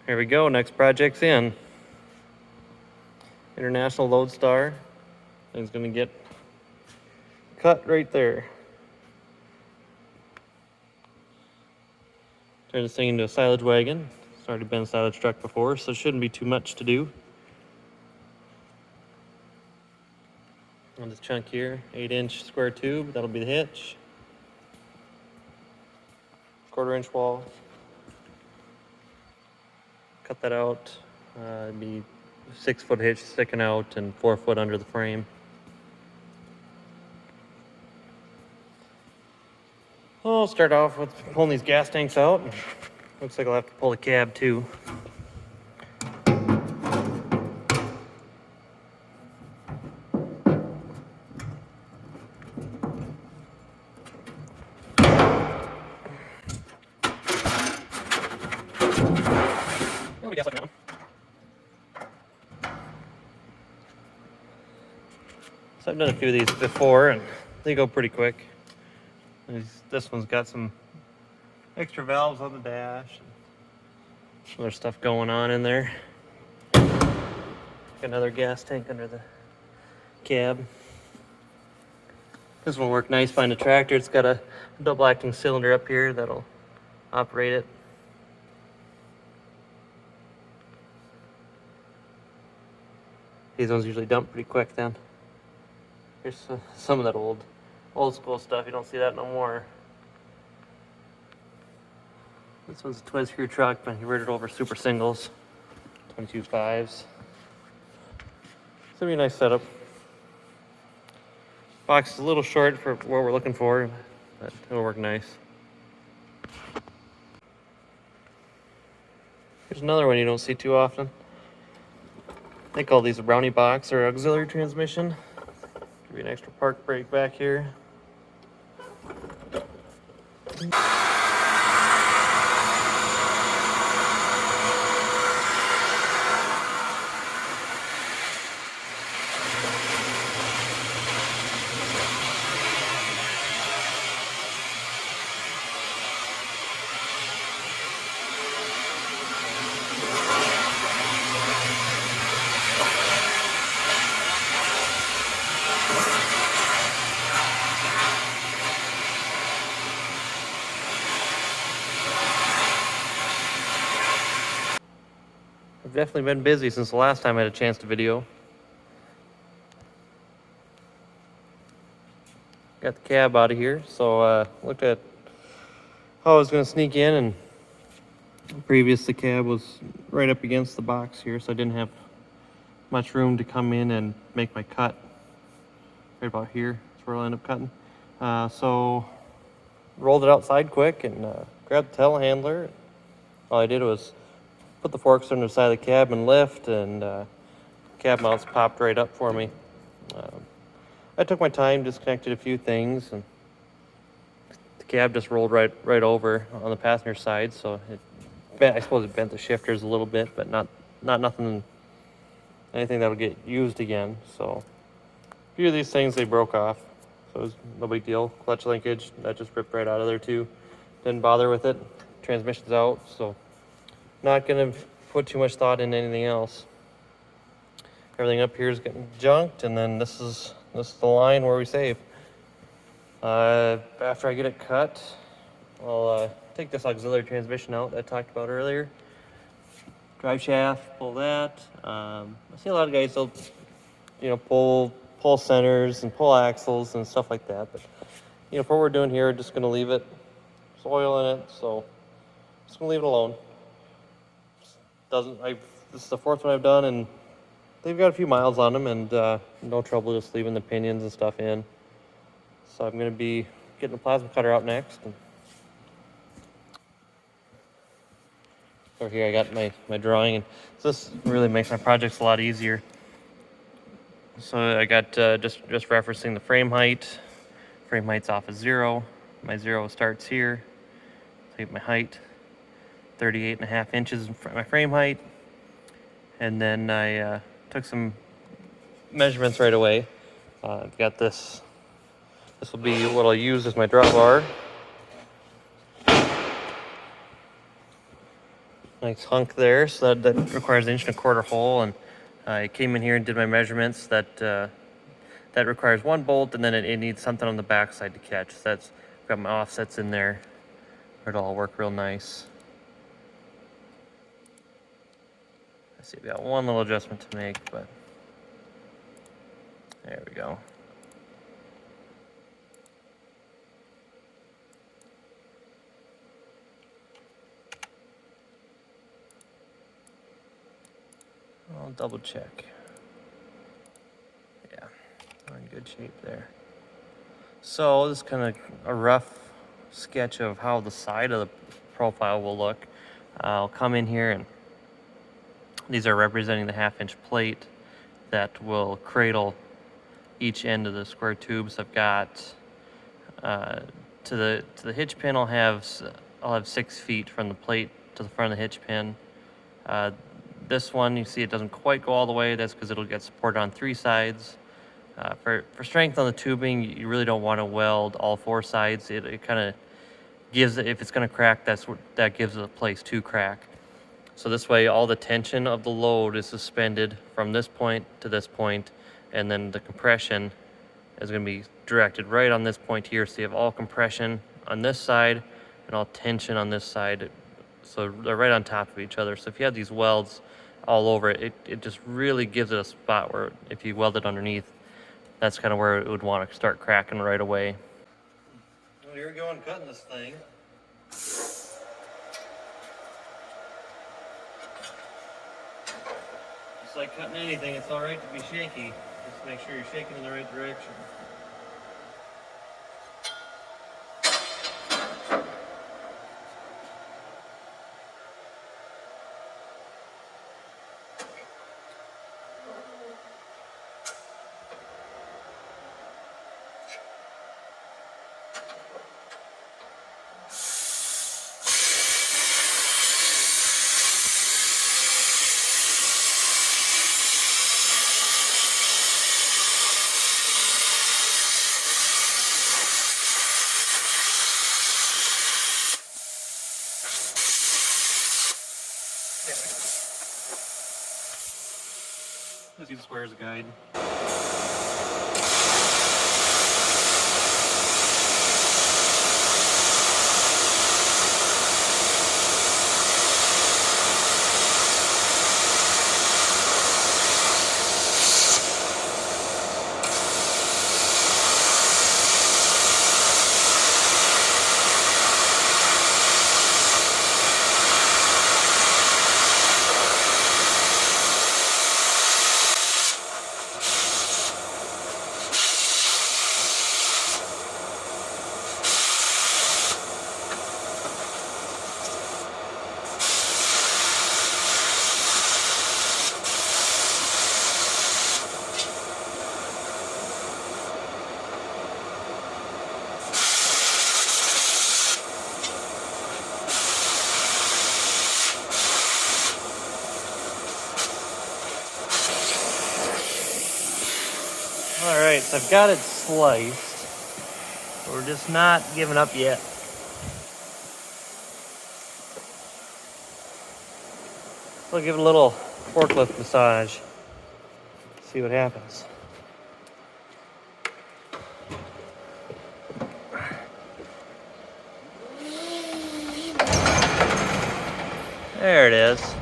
Here we go, next project's in. International Lodestar. Thing's gonna get cut right there. Turn this thing into a silage wagon. It's already been a silage truck before, so it shouldn't be too much to do. On this chunk here, 8-inch square tube, that'll be the hitch. 1/4-inch wall. Cut that out. It'd be 6-foot hitch sticking out and 4 foot under the frame. I'll start off with pulling these gas tanks out. Looks like I'll have to pull the cab too. So I've done a few of these before and they go pretty quick. This one's got some extra valves on the dash. Some other stuff going on in there. Got another gas tank under the cab. This will work nice behind the tractor. It's got a double acting cylinder up here that'll operate it. These ones usually dump pretty quick then. Here's some of that old school stuff. You don't see that no more. This one's a twin screw truck, but converted over super singles. 22.5s. It's gonna be a nice setup. Box is a little short for what we're looking for, but it'll work nice. Here's another one you don't see too often. They call these a brownie box or auxiliary transmission. Give you an extra park brake back here. I've definitely been busy since the last time I had a chance to video. Got the cab out of here, so looked at how I was going to sneak in, and previous the cab was right up against the box here, so I didn't have much room to come in and make my cut. Right about here, that's where I'll end up cutting. So rolled it outside quick and grabbed the telehandler. All I did was put the forks under the side of the cab and lift, and cab mounts popped right up for me. I took my time, disconnected a few things, and the cab just rolled right over on the passenger side. So I suppose it bent the shifters a little bit, but not anything that'll get used again. So a few of these things they broke off, so it was no big deal. Clutch linkage that just ripped right out of there too. Didn't bother with it. Transmission's out, so not gonna put too much thought into anything else. Everything up here is getting junked, and then this is the line where we save. After I get it cut, I'll take this auxiliary transmission out that I talked about earlier. Drive shaft, pull that. I see a lot of guys, they'll pull centers and pull axles and stuff like that, but for what we're doing here, just gonna leave it. There's oil in it, so just gonna leave it alone. This is the fourth one I've done, and they've got a few miles on them, and no trouble just leaving the pinions and stuff in. So I'm going to be getting the plasma cutter out next. And over here I got my drawing, and so this really makes my projects a lot easier. So I got just referencing the frame height. Frame height's off of 0. My 0 starts here. Take my height. 38.5 inches in my frame height, and then I took some measurements right away. I've got this will be what I'll use as my drawbar. nice hunk there. So that requires an 1.25 inch hole, and I came in here and did my measurements. That requires 1 bolt, and then it needs something on the back side to catch. So that's got my offsets in there. It'll all work real nice. I see we got one little adjustment to make, but there we go. I'll double check. Yeah, we're in good shape there. So this is kind of a rough sketch of how the side of the profile will look. I'll come in here, and these are representing the 1/2 inch plate that will cradle each end of the square tubes. I've got to the hitch pin. I'll have 6 feet from the plate to the front of the hitch pin. This one, you see, it doesn't quite go all the way. That's because it'll get supported on 3 sides. For strength on the tubing, you really don't want to weld all 4 sides. It kind of gives it, if it's going to crack, that gives it a place to crack. So this way, all the tension of the load is suspended from this point to this point, and then the compression is going to be directed right on this point here. So you have all compression on this side and all tension on this side. So they're right on top of each other. So if you have these welds all over it, it just really gives it a spot where if you weld it underneath, that's kind of where it would want to start cracking right away. Well, here we go on cutting this thing. Just like cutting anything, it's all right to be shaky. Just make sure you're shaking in the right direction. Let's use square as a guide. All right, so I've got it sliced. We're just not giving up yet. We'll give it a little forklift massage. See what happens. There it is.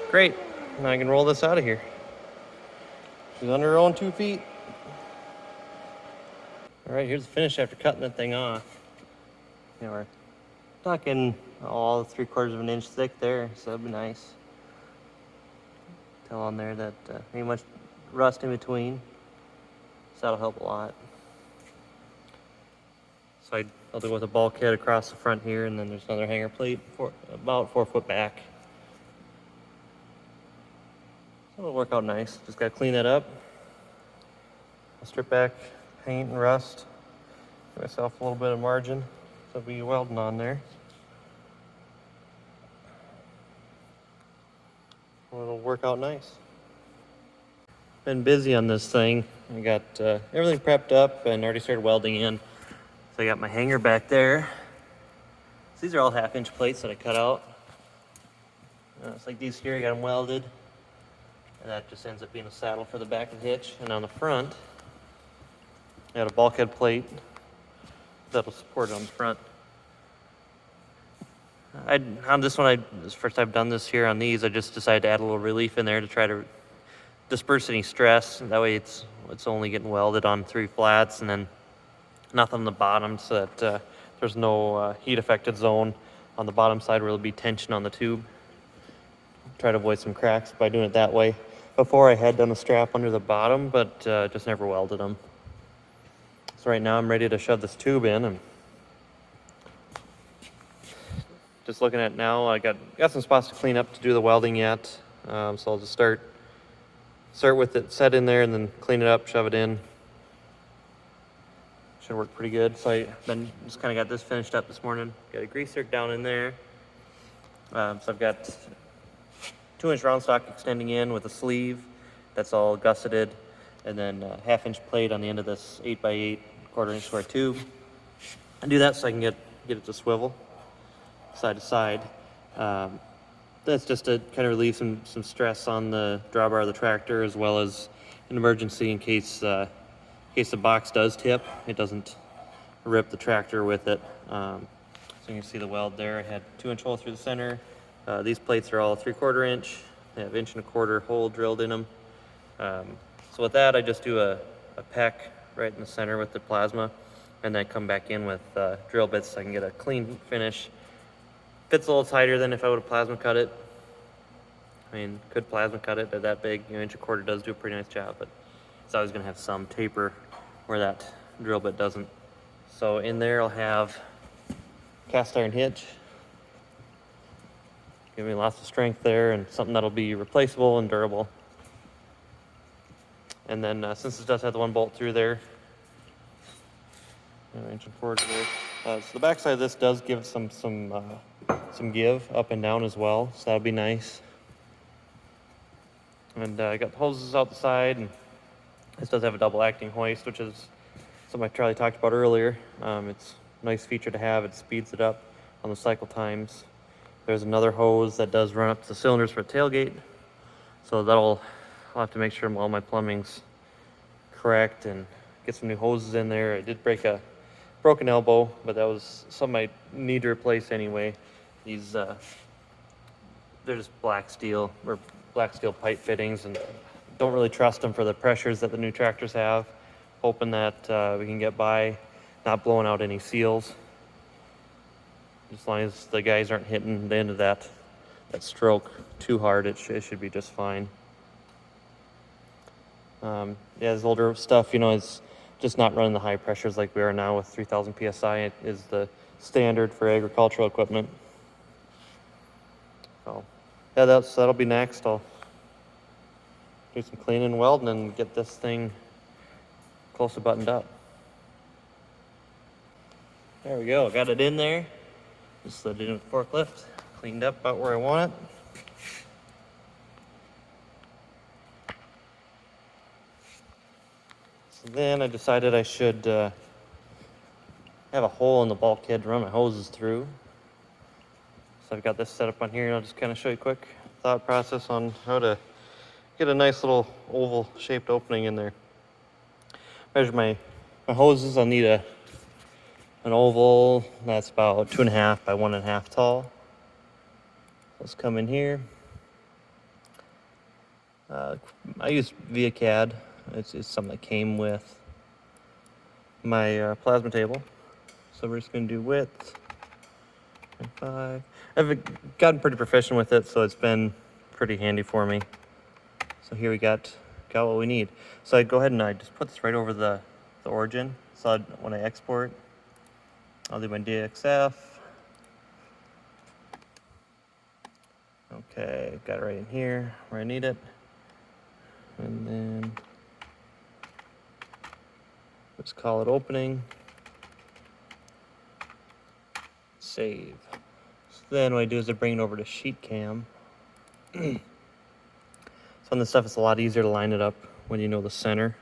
Great. Now I can roll this out of here. She's under her own 2 feet. All right, here's the finish after cutting that thing off. You know, we're talking all 3/4 inch thick there, so that'd be nice. Tell on there that ain't much rust in between, so that'll help a lot. So I'll do it with a bulkhead across the front here, and then there's another hanger plate about 4 foot back. It'll work out nice. Just gotta clean that up. I'll strip back paint and rust. Give myself a little bit of margin. So I'll be welding on there. Well, it'll work out nice. Been busy on this thing. I got everything prepped up and already started welding in. So I got my hanger back there. So these are all 1/2-inch plates that I cut out. It's like these here, I got them welded. And that just ends up being a saddle for the back of the hitch. And on the front, I got a bulkhead plate that'll support it on the front. On this one, this is the first time I've done this here on these. I just decided to add a little relief in there to try to disperse any stress. That way it's only getting welded on 3 flats and then nothing on the bottom, so that there's no heat affected zone on the bottom side where there'll be tension on the tube. Try to avoid some cracks by doing it that way. Before I had done a strap under the bottom, but just never welded them. So right now I'm ready to shove this tube in, and just looking at it now, I got some spots to clean up to do the welding yet. So I'll just start with it set in there and then clean it up, shove it in. Should work pretty good. So I then just kind of got this finished up this morning. Got a greaser down in there. So I've got 2-inch round stock extending in with a sleeve that's all gusseted, and then a 1/2-inch plate on the end of this 8x8 1/4-inch square tube. I do that so I can get it to swivel side to side. That's just to kind of relieve some stress on the drawbar of the tractor, as well as an emergency in case the box does tip, it doesn't rip the tractor with it. So you can see the weld there. I had 2-inch hole through the center. These plates are all 3/4 inch. They have 1.25 inch hole drilled in them. So with that, I just do a peck right in the center with the plasma, and then come back in with drill bits so I can get a clean finish. Fits a little tighter than if I would have plasma cut it. I mean, could plasma cut it, they're that big. 1.25 inch does do a pretty nice job, but it's always gonna have some taper where that drill bit doesn't. So in there I'll have cast iron hitch. Give me lots of strength there, and something that'll be replaceable and durable. And then since it does have the 1 bolt through there, 1.25 inch there. So the back side of this does give some give up and down as well, so that'll be nice. And I got the hoses out the side, and this does have a double acting hoist, which is something Charlie talked about earlier. It's a nice feature to have. It speeds it up on the cycle times. There's another hose that does run up to the cylinders for a tailgate, so I'll have to make sure all my plumbing's correct and get some new hoses in there. I did break a broken elbow, but that was something I need to replace anyway. These they're just black steel pipe fittings, and don't really trust them for the pressures that the new tractors have. Hoping that we can get by not blowing out any seals. As long as the guys aren't hitting the end of that stroke too hard, it should be just fine. Yeah, this older stuff, it's just not running the high pressures like we are now with 3,000 PSI. It is the standard for agricultural equipment. So yeah, that'll be next. I'll do some cleaning and welding and get this thing close to buttoned up. There we go, got it in there. Just slid it in with the forklift, cleaned up about where I want it. So then I decided I should have a hole in the bulkhead to run my hoses through. So I've got this set up on here, and I'll just kind of show you a quick thought process on how to get a nice little oval shaped opening in there. Measure my hoses. I'll need an oval that's about 2.5 by 1.5 tall. Let's come in here. I use ViaCAD. It's something that came with my plasma table. So we're just going to do width. 5. I've gotten pretty proficient with it, so it's been pretty handy for me. So here we got what we need. So I go ahead and I just put this right over the origin. So when I export, I'll do my DXF. Okay, got it right in here where I need it. And then let's call it opening. Save. So then what I do is I bring it over to sheet cam. So on this stuff, it's a lot easier to line it up when you know the center.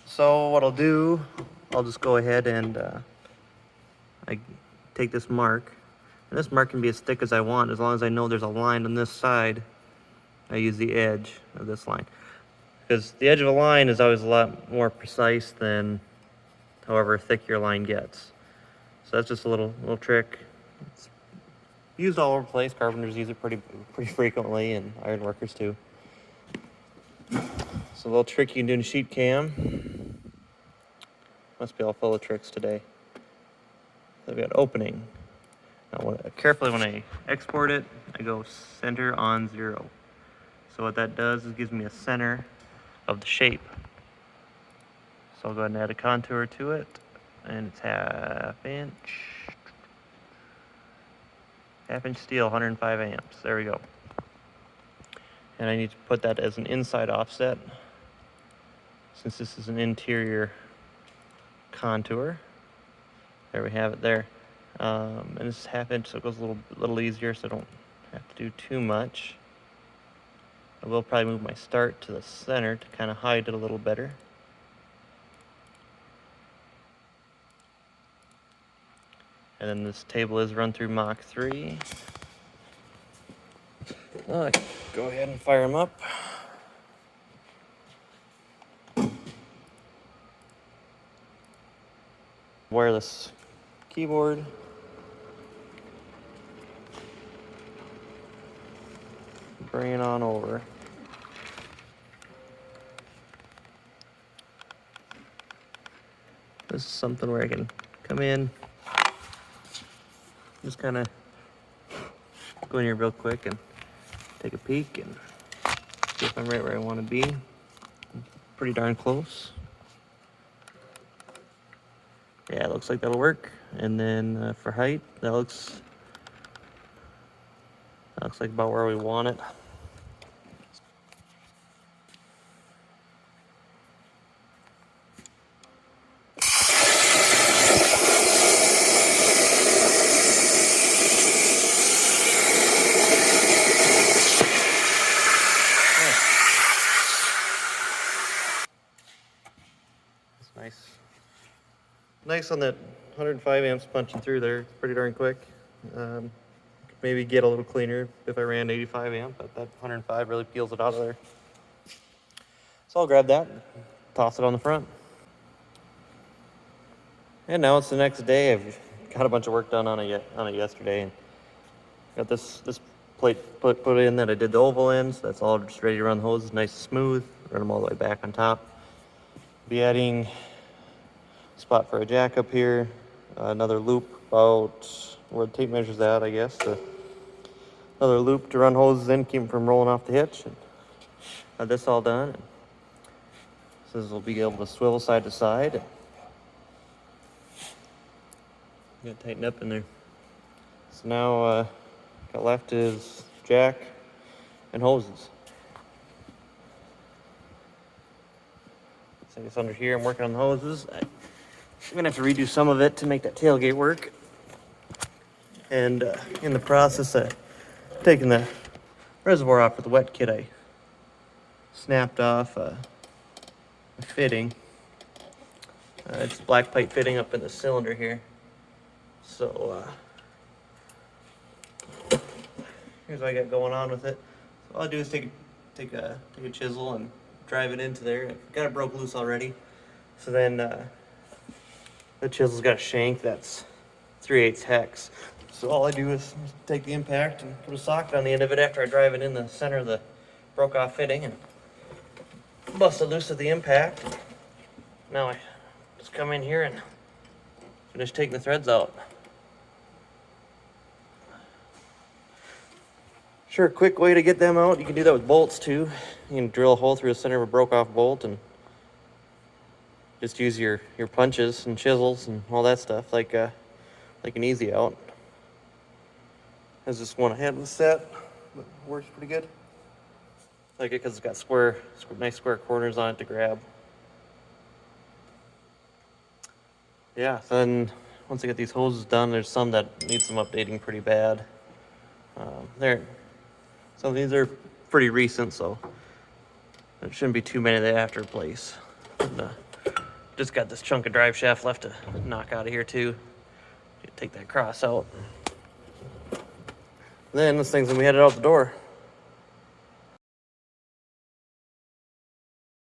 So what I'll do, I'll just go ahead and I take this mark. And this mark can be as thick as I want, as long as I know there's a line on this side. I use the edge of this line. Because the edge of a line is always a lot more precise than however thick your line gets. So that's just a little trick. It's used all over the place. Carpenters use it pretty frequently, and iron workers too. It's a little trick you can do in a sheet cam. Must be all full of tricks today. So we got opening. Now, carefully when I export it, I go center on 0. So what that does is gives me a center of the shape. So I'll go ahead and add a contour to it, and it's 1/2 inch. 1/2 inch steel, 105 amps. There we go. And I need to put that as an inside offset, since this is an interior contour. There we have it there. And this is 1/2 inch, so it goes a little easier, so I don't have to do too much. I will probably move my start to the center to kind of hide it a little better. And then this table is run through Mach 3. Go ahead and fire them up. Wireless keyboard. Bring it on over. This is something where I can come in, just kind of go in here real quick and take a peek and see if I'm right where I want to be. Pretty darn close. Yeah, it looks like that'll work. And then for height, that looks like about where we want it. Nice on that 105 amps punching through there. It's pretty darn quick. Maybe get a little cleaner if I ran 85 amp, but that 105 really peels it out of there. So I'll grab that, toss it on the front. And now it's the next day. I've got a bunch of work done on it yesterday, and got this plate put in that I did the oval ends. That's all just ready to run the hoses, nice and smooth. Run them all the way back on top. Be adding spot for a jack up here, another loop about where the tape measures at, I guess. Another loop to run hoses in, keep them from rolling off the hitch. And got this all done. And so this will be able to swivel side to side. Got to tighten up in there. So now got left is jack and hoses. So I guess under here I'm working on the hoses. I'm gonna have to redo some of it to make that tailgate work. And in the process of taking the reservoir off with the wet kit, I snapped off a fitting. It's black pipe fitting up in the cylinder here. So here's what I got going on with it. So all I do is take a chisel and drive it into there. I've got it broke loose already. So then the chisel's got a shank that's 3/8 hex. So all I do is take the impact and put a socket on the end of it after I drive it in the center of the broke off fitting and bust it loose at the impact. Now I just come in here and finish taking the threads out. Sure, quick way to get them out. You can do that with bolts too. You can drill a hole through the center of a broke off bolt and just use your punches and chisels and all that stuff like an easy out. Has this one ahead of the set, but works pretty good. Like it because it's got nice square corners on it to grab. Yeah, then once I get these hoses done, there's some that need some updating pretty bad. Some of these are pretty recent, so there shouldn't be too many that I have to replace. And, Just got this chunk of drive shaft left to knock out of here too. Take that cross out. Then this thing's gonna be headed out the door.